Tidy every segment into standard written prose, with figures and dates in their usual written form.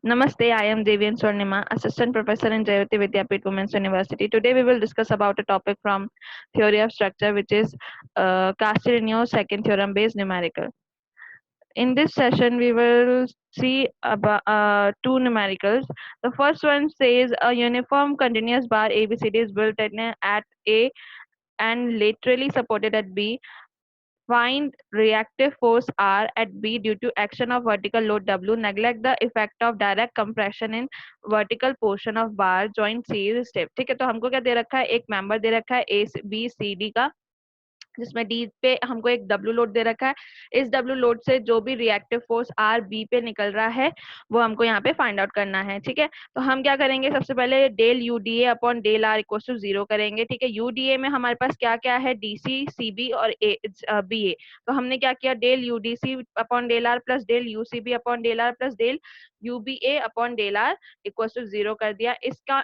Namaste, I am Devian Swarnima, Assistant Professor in Jayavati Vidyapeeth Women's University. Today we will discuss about a topic from Theory of Structure, which is Castigliano's second theorem based numerical. In this session, we will see about two numericals. The first one says a uniform continuous bar ABCD is built at A and laterally supported at B. Find reactive force R at B due to action of vertical load W. Neglect the effect of direct compression in vertical portion of bar. Joint C step. ठीक है, तो हमको क्या दे रखा है, एक member दे रखा है ए बी सी डी का, जिसमें डी पे हमको एक डब्ल्यू लोड दे रखा है। इस डब्ल्यू लोड से जो भी रिएक्टिव फोर्स आर बी पे निकल रहा है वो हमको यहाँ पे फाइंड आउट करना है। ठीक है, तो हम क्या करेंगे, सबसे पहले del U D A upon del R equal to 0 करेंगे। ठीक है, यू डी ए में हमारे पास क्या क्या है, डी सी सी बी और ए बी ए। तो हमने क्या किया, del U D C upon del R plus del U C B upon del R plus del U B A upon del R equal to 0 कर दिया। इसका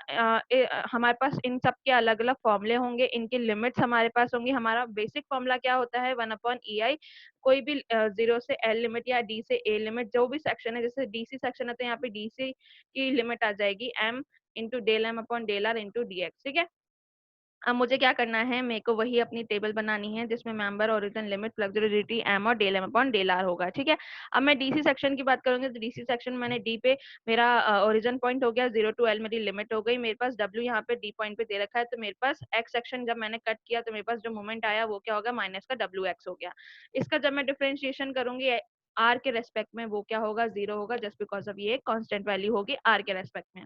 हमारे पास इन सब के अलग अलग फॉर्मूले होंगे, इनकी लिमिट्स हमारे पास होंगी। हमारा बेसिक फॉर्मूला क्या होता है, 1/EI। कोई भी 0 से L लिमिट या D से A लिमिट, जो भी सेक्शन है, जैसे DC सेक्शन है तो यहाँ पे DC की लिमिट आ जाएगी M into del M upon del R into D X. ठीक है, अब मुझे क्या करना है, मेरे को वही अपनी टेबल बनानी है जिसमें member, origin, limit, flexibility M और del M upon del R होगा। ठीक है, अब मैं डीसी सेक्शन की बात करूंगी तो डीसी सेक्शन मैंने डी पे मेरा ओरिजिन पॉइंट हो गया, 0 to L मेरी लिमिट हो गई। मेरे पास डब्ल्यू यहाँ पे डी पॉइंट पे दे रखा है, तो मेरे पास एक्स सेक्शन जब मैंने कट किया तो मेरे पास जो मोमेंट आया वो क्या होगा, माइनस का डब्ल्यू एक्स हो गया। इसका जब मैं डिफ्रेंशिएशन करूंगी आर के रेस्पेक्ट में वो क्या होगा, 0 होगा, जस्ट बिकॉज ऑफ ये कांस्टेंट वैल्यू होगी आर के रेस्पेक्ट में।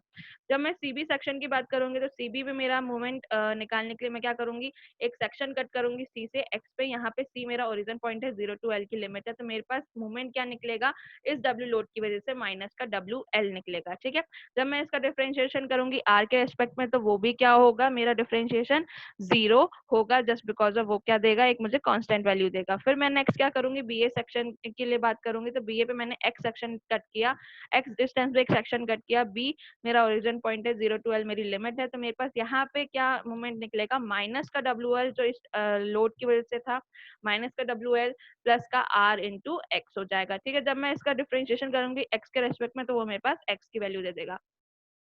जब मैं सीबी सेक्शन की बात करूंगी तो सीबी में मेरा मूवमेंट निकालने के लिए मैं क्या करूंगी, एक सेक्शन कट करूंगी सी से एक्स पे। यहाँ पे सी मेरा ओरिजिन पॉइंट है, 0 to L की लिमिट है, तो मेरे पास मूवमेंट क्या निकलेगा, इस डब्ल्यू लोड की वजह से माइनस का डब्ल्यू एल निकलेगा। ठीक है, जब मैं इसका डिफ्रेंशिएशन करूंगी आर के रेस्पेक्ट में तो वो भी क्या होगा, मेरा डिफ्रेंशिएशन 0 होगा, जस्ट बिकॉज ऑफ वो क्या देगा, एक मुझे कांस्टेंट वैल्यू देगा। फिर मैं नेक्स्ट क्या करूंगी, बीए सेक्शन के लिए बात करूंगी तो बीए पे मैंने एक्स सेक्शन कट किया, एक्स डिस्टेंस पे एक सेक्शन कट किया, बी मेरा ओरिजिन पॉइंट है, 0 to L मेरी लिमिट है, तो मेरे पास यहाँ पे क्या मोमेंट निकलेगा, माइनस का डब्ल्यू एल जो इस लोड की वजह से था, माइनस का डब्ल्यू एल प्लस का आर इंटू एक्स हो जाएगा। ठीक है, जब मैं इसका डिफ्रेंशिएशन करूंगी एक्स के रेस्पेक्ट में तो वो मेरे पास एक्स की वैल्यू दे देगा।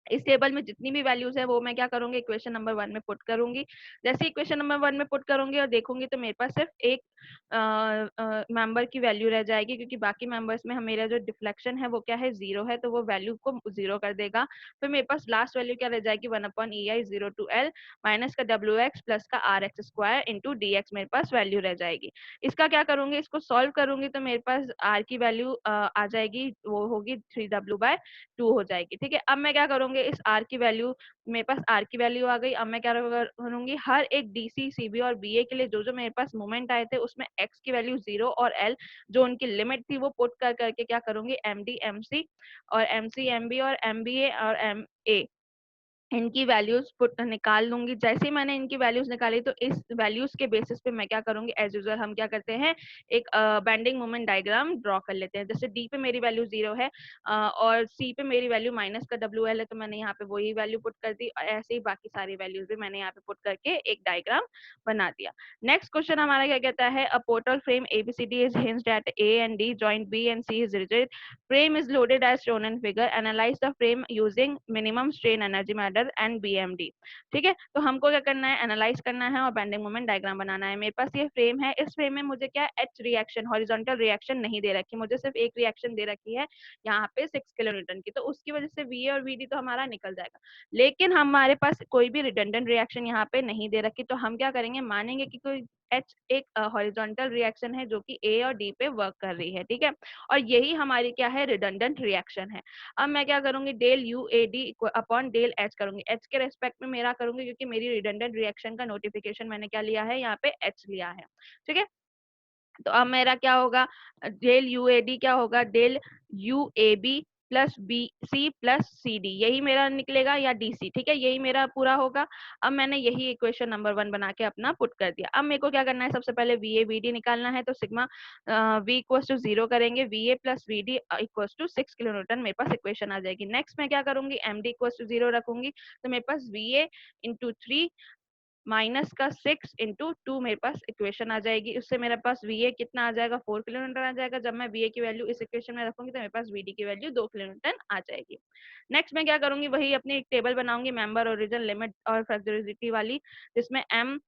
इस टेबल में जितनी भी वैल्यूज है वो मैं क्या करूंगी, इक्वेशन नंबर 1 में पुट करूंगी। जैसे इक्वेशन नंबर 1 में पुट करूंगी और देखूंगी तो मेरे पास सिर्फ एक मेंबर की वैल्यू रह जाएगी, क्योंकि बाकी मेंबर्स में मेरा जो डिफ्लेक्शन है वो क्या है, 0 है, तो वो वैल्यू को 0 कर देगा। फिर मेरे पास लास्ट वैल्यू क्या रह जाएगी, 1/EI 0 to L माइनस का डब्ल्यू एक्स प्लस का R X square into D X मेरे पास वैल्यू रह जाएगी। इसका क्या करूंगी, इसको सॉल्व करूंगी तो मेरे पास आर की वैल्यू आ जाएगी, वो होगी 3W/2 हो जाएगी। ठीक है, अब मैं क्या करूंगी, इस आर की वैल्यू, मेरे पास आर की वैल्यू आ गई। अब मैं क्या करूंगी, हर एक डीसी सीबी और बीए के लिए जो जो मेरे पास मोमेंट आए थे उसमें एक्स की वैल्यू 0 और एल जो उनकी लिमिट थी वो पुट कर करके क्या करूंगी, एम डी एम सी और एम सी एम बी और एम बी ए और एम ए, इनकी वैल्यूज पुट निकाल लूंगी। जैसे ही मैंने इनकी वैल्यूज निकाली तो इस वैल्यूज के बेसिस पे मैं क्या करूंगी, एज यूजुअल हम क्या करते हैं, एक बेंडिंग मोमेंट डायग्राम ड्रॉ कर लेते हैं। जैसे डी पे मेरी वैल्यू 0 है और सी पे मेरी वैल्यू माइनस का डब्ल्यू एल है, तो मैंने यहाँ पे वही वैल्यू पुट कर दी, और ऐसे ही बाकी सारी वैल्यूज भी मैंने यहाँ पे पुट करके एक डायग्राम बना दिया। नेक्स्ट क्वेश्चन हमारा क्या कहता है, a portal frame ABCD is hinged at A and D, joint B and C is rigid, frame is loaded as shown in figure, analyze the frame using minimum strain energy model and BMD। ठीक है, तो हमको क्या करना है, analyse करना है और बेंडिंग मोमेंट डायग्राम बनाना है। मेरे पास ये फ्रेम है, इस फ्रेम में मुझे क्या एच रिएक्शन, हॉरिजॉन्टल रिएक्शन नहीं दे रखी, मुझे सिर्फ एक रिएक्शन दे रखी है यहाँ पे 6 किलोन्यूटन की, तो उसकी वजह से वी और वी डी तो हमारा निकल जाएगा। लेकिन हमारे पास कोई भी रिडंडेंट रिएक्शन यहाँ पे नहीं दे रखी, तो हम क्या करेंगे, मानेंगे कि कोई एच एक हॉरिजॉन्टल रिएक्शन है जो कि ए और डी पे वर्क कर रही है। ठीक है, और यही हमारी क्या है, रिडंडेंट रिएक्शन है। अब मैं क्या करूंगी, del U A D upon del H करूंगी, एच के रेस्पेक्ट में मेरा करूंगी, क्योंकि मेरी रिडंडेंट रिएक्शन का नोटिफिकेशन मैंने क्या लिया है, यहाँ पे एच लिया है। ठीक है, तो अब मेरा क्या होगा, डेल यू ए डी क्या होगा, del U A B plus B C plus C D, यही मेरा निकलेगा, या डी सी। ठीक है, यही मेरा पूरा होगा। अब मैंने यही इक्वेशन नंबर 1 बना के अपना पुट कर दिया। अब मेरे को क्या करना है, सबसे पहले वी ए वी डी निकालना है, तो सिग्मा वी इक्वल्स टू 0 करेंगे, V A plus V D equals to 6 kilo newton, मेरे पास इक्वेशन आ जाएगी। नेक्स्ट मैं क्या करूंगी, एम डी इक्वल्स टू 0 रखूंगी, तो मेरे पास वी ए इंटू 3 माइनस का 6 इंटू 2 मेरे पास इक्वेशन आ जाएगी। उससे मेरे पास VA कितना आ जाएगा, 4 किलोमीटर आ जाएगा। जब मैं VA की वैल्यू इस इक्वेशन में रखूंगी तो मेरे पास VD की वैल्यू 2 किलोमीटर आ जाएगी। नेक्स्ट मैं क्या करूंगी, वही अपनी एक टेबल बनाऊंगी मेंबर, ओरिजिन, लिमिट और फ्लेक्सिबिलिटी वाली, जिसमें M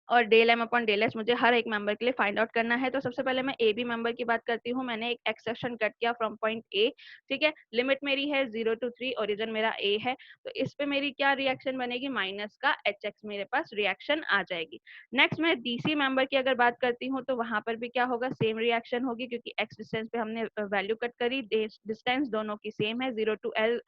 और del M upon del S मुझे हर एक मेंबर के लिए फाइंड आउट करना है। तो सबसे पहले मैं ए बी मेंबर की बात करती हूँ। मैंने एक एक्स सेक्शन कट किया फ्रॉम पॉइंट ए, ठीक है। लिमिट मेरी है 0 to 3, ओरिजिन मेरा ए है, तो इस पे मेरी क्या रिएक्शन बनेगी, माइनस का एच एक्स मेरे पास रिएक्शन आ जाएगी। नेक्स्ट मैं डीसी मेंबर की अगर बात करती हूँ तो वहां पर भी क्या होगा, सेम रिएक्शन होगी, क्योंकि एक्स डिस्टेंस पे हमने वैल्यू कट करी, डिस्टेंस दोनों की सेम है, 0 to L,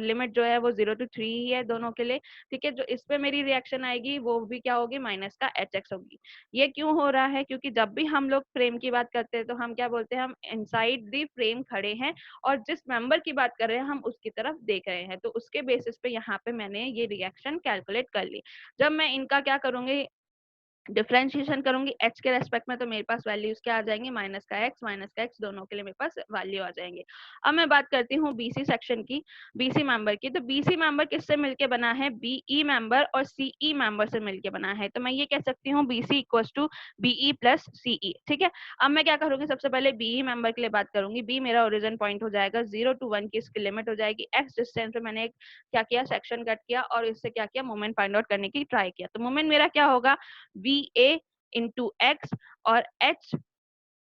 लिमिट जो है वो 0 to 3 ही है दोनों के लिए, ठीक है। जो इस पे मेरी रिएक्शन आएगी वो भी क्या होगी, माइनस का एच एक्स होगी। ये क्यों हो रहा है, क्योंकि जब भी हम लोग फ्रेम की बात करते हैं तो हम क्या बोलते हैं, हम इनसाइड द फ्रेम खड़े हैं और जिस मेंबर की बात कर रहे हैं हम उसकी तरफ देख रहे हैं, तो उसके बेसिस पे यहाँ पे मैंने ये रिएक्शन कैलकुलेट कर ली। जब मैं इनका क्या करूंगी, डिफरेंशिएशन करूंगी एच के रेस्पेक्ट में, तो मेरे पास वैल्यूज क्या आ जाएंगी, माइनस का एक्स दोनों के लिए मेरे पास वैल्यू आ जाएंगे। अब मैं बात करती हूँ बीसी सेक्शन की, बीसी मेंबर की। तो बीसी मेंबर किससे मिलके बना है, बीई मेंबर और सीई मेंबर से मिलके बना है। तो मैं ये कह सकती हूँ BC equal to BE plus CE, ठीक है। अब मैं क्या करूंगी, सबसे पहले बीई मेंबर के लिए बात करूंगी। बी मेरा ओरिजिन पॉइंट हो जाएगा, 0 to 1 की इसकी लिमिट हो जाएगी। एक्स डिस्टेंस पे मैंने क्या किया, सेक्शन कट किया और इससे क्या किया, मोमेंट फाइंड आउट करने की ट्राई किया। तो मोमेंट मेरा क्या होगा, VA इंटू एक्स और H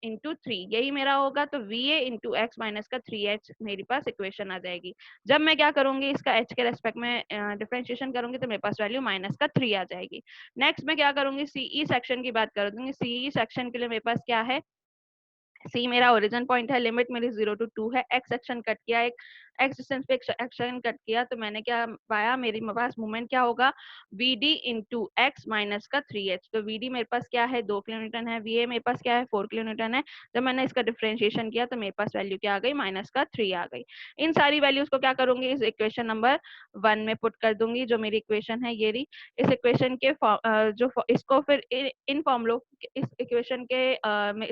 इंटू 3, यही मेरा होगा। तो VA इंटू एक्स माइनस का 3H मेरे पास इक्वेशन आ जाएगी। जब मैं क्या करूंगी, इसका H के रेस्पेक्ट में डिफरेंशिएशन करूंगी तो मेरे पास वैल्यू माइनस का 3 आ जाएगी। नेक्स्ट मैं क्या करूंगी, CE सेक्शन की बात कर दूंगी। CE सेक्शन के लिए मेरे पास क्या है, सी मेरा ओरिजिन पॉइंट है, लिमिट मेरी 0 to 2 है, एक्स सेक्शन कट किया, एक एक्स डिस्टेंस पे एक्शन कट किया, तो मैंने क्या पाया, मेरे पास मूवमेंट क्या होगा, VD इंटू एक्स माइनस का 3H। तो VD मेरे पास क्या है, 2 किलोन्यूटन है, VA मेरे पास क्या है, 4 किलोन्यूटन है। जब मैंने इसका डिफरेंशिएशन किया तो मेरे पास वैल्यू क्या आ गई, माइनस का 3 आ गई। इन सारी वैल्यूज को क्या करूंगी, इस इक्वेशन नंबर 1 में पुट कर दूंगी। जो मेरी इक्वेशन है ये रही। इस इक्वेशन के इसको फिर इन फॉर्मुलों, इस इक्वेशन के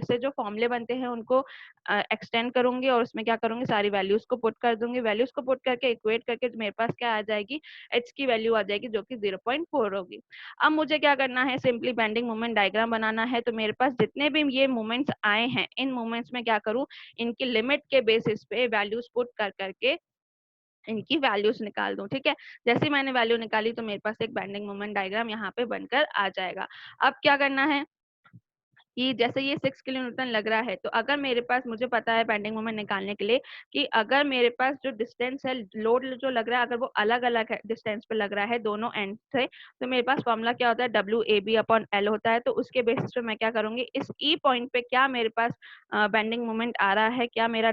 से जो फॉर्मूले बनते हैं उनको एक्सटेंड करूंगी और उसमें क्या करूंगी, सारी वैल्यूज को पुट कर दूंगी। वैल्यूज को पुट करके इक्वेट करके मेरे पास क्या आ जाएगी, एच की वैल्यू आ जाएगी जो कि 0.4 होगी। अब मुझे क्या करना है, सिंपली बेंडिंग मोमेंट डायग्राम बनाना है। तो मेरे पास जितने भी ये मोमेंट्स आए हैं, इन मोमेंट्स में क्या करूं, इनकी लिमिट के बेसिस पे वैल्यूज पुट कर करके इनकी वैल्यूज निकाल दूं, ठीक है। जैसे मैंने वैल्यू निकाली तो मेरे पास एक बेंडिंग मोमेंट डायग्राम यहाँ पे बनकर आ जाएगा। अब क्या करना है कि जैसे ये 6 किलो न्यूटन लग रहा है, तो अगर मेरे पास, मुझे पता है बेंडिंग मोमेंट निकालने के लिए कि अगर मेरे पास जो डिस्टेंस है, लोड जो लग रहा है, अगर वो अलग अलग डिस्टेंस पे लग रहा है दोनों एंड से, तो मेरे पास फॉर्मूला क्या होता है, WAB/L होता है। तो उसके बेसिस पे मैं क्या करूंगी, इस ई पॉइंट पे क्या मेरे पास बेंडिंग मोमेंट आ रहा है, क्या मेरा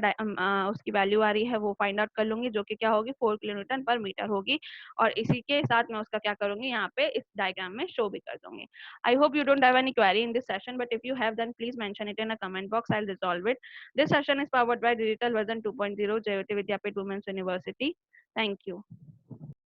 उसकी वैल्यू आ रही है, वो फाइंड आउट कर लूंगी, जो कि क्या होगी, 4 किलो न्यूटन पर मीटर होगी। और इसी के साथ मैं उसका क्या करूंगी, यहाँ पे इस डायग्राम में शो भी कर दूंगी। I hope you don't have any query in this session, but if you have, then please mention it in a comment box. I'll resolve it. This session is powered by Digital Version 2.0, Jayoti Vidyapeeth Women's University. Thank you.